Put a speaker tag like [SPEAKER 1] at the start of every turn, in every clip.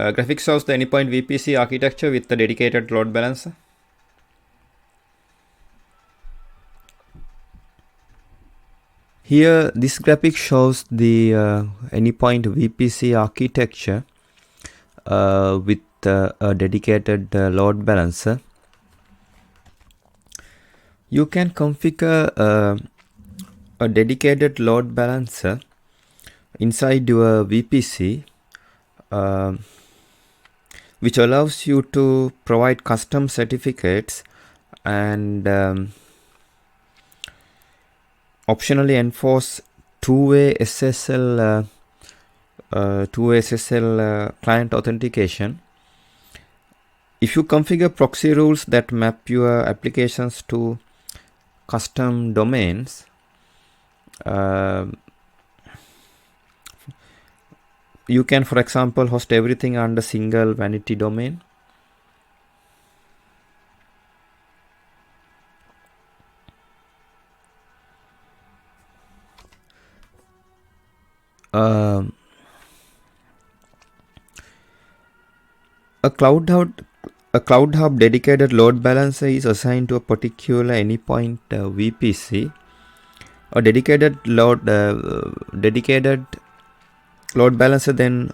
[SPEAKER 1] graphics shows the Anypoint VPC architecture with the dedicated load balancer. Here, this graphic shows the Anypoint VPC architecture with a dedicated load balancer. You can configure a dedicated load balancer inside your VPC, which allows you to provide custom certificates and optionally enforce two-way SSL client authentication. If you configure proxy rules that map your applications to custom domains, you can, for example, host everything under single vanity domain. A Cloud Hub dedicated load balancer is assigned to a particular Anypoint VPC. A dedicated load balancer then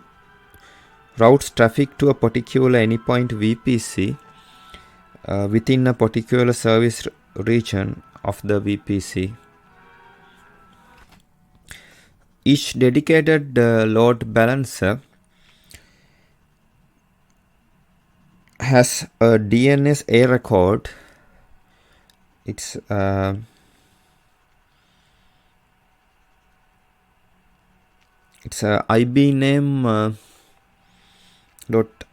[SPEAKER 1] routes traffic to a particular Anypoint VPC within a particular service region of the VPC. Each dedicated load balancer has a DNS A record. It's a IB name it's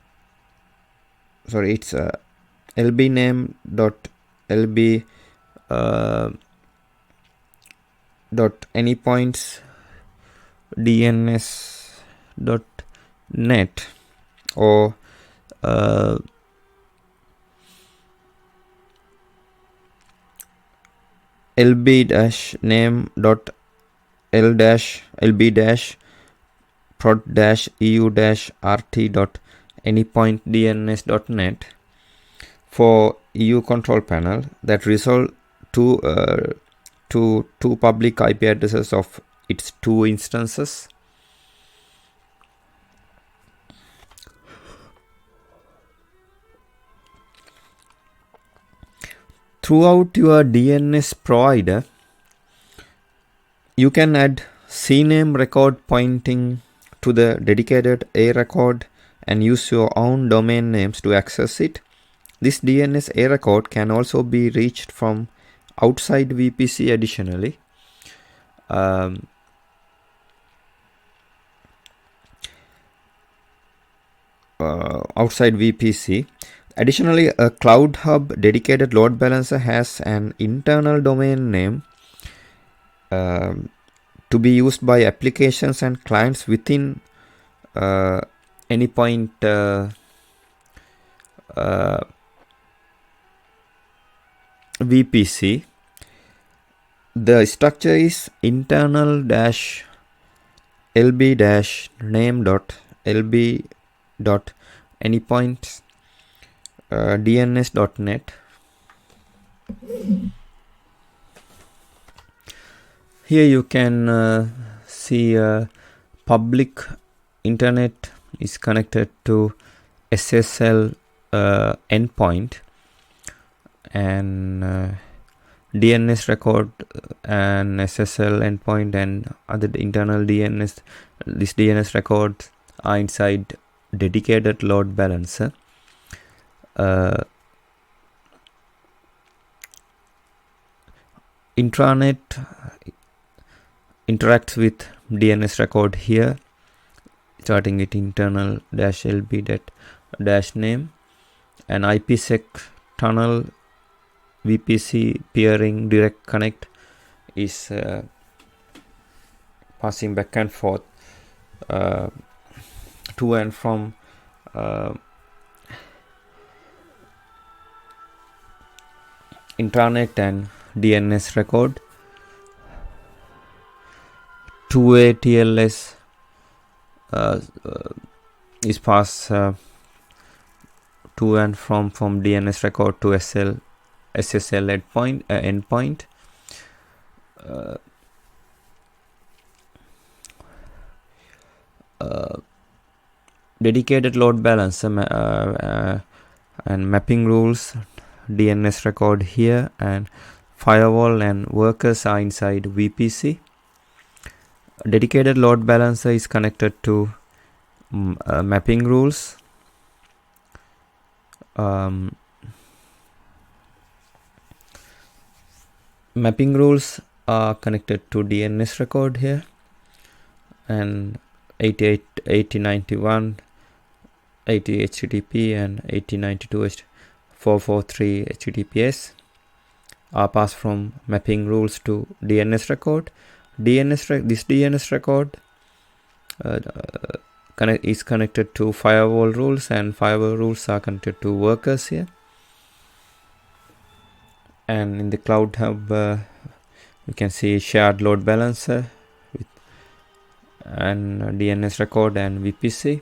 [SPEAKER 1] a LB name dot LB dot anypoints DNS dot net or lb dash name dot l dash lb dash prod dash eu dash rt dot anypoint dns dot net for EU control panel that resolve to two public IP addresses of its two instances. Throughout your DNS provider, you can add CNAME record pointing to the dedicated A record and use your own domain names to access it. This DNS A record can also be reached from outside VPC additionally. Outside VPC. Additionally, a Cloud Hub dedicated load balancer has an internal domain name to be used by applications and clients within Anypoint VPC. The structure is internal dash lb dash name dot lb dot anypoint dns dot net. Here you can see public internet is connected to SSL endpoint and DNS record and SSL endpoint and other internal DNS. These DNS records are inside dedicated load balancer. Intranet interacts with DNS record here, starting with internal dash lb dash name, and IPsec tunnel VPC peering direct connect is passing back and forth to and from intranet and DNS record. Two-way TLS is passed to and from DNS record to SSL endpoint. Dedicated load balancer and mapping rules, DNS record here, and firewall and workers are inside VPC. Dedicated load balancer is connected to mapping rules. Mapping rules are connected to DNS record here, and 80, 8091, 80 HTTP and 8092 443 HTTPS are passed from mapping rules to DNS record. This DNS record is connected to firewall rules, and firewall rules are connected to workers here. And in the Cloud Hub, you can see shared load balancer with and DNS record and VPC.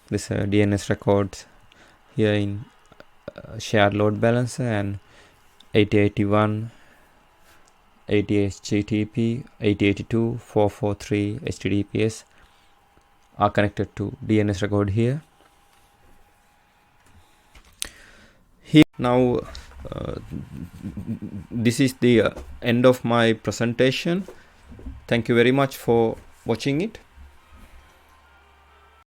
[SPEAKER 1] This DNS records here in shared load balancer, and 8081, 80 HTTP, 8082, 443 HTTPS are connected to DNS record here. Now this is the end of my presentation. Thank you very much for watching it.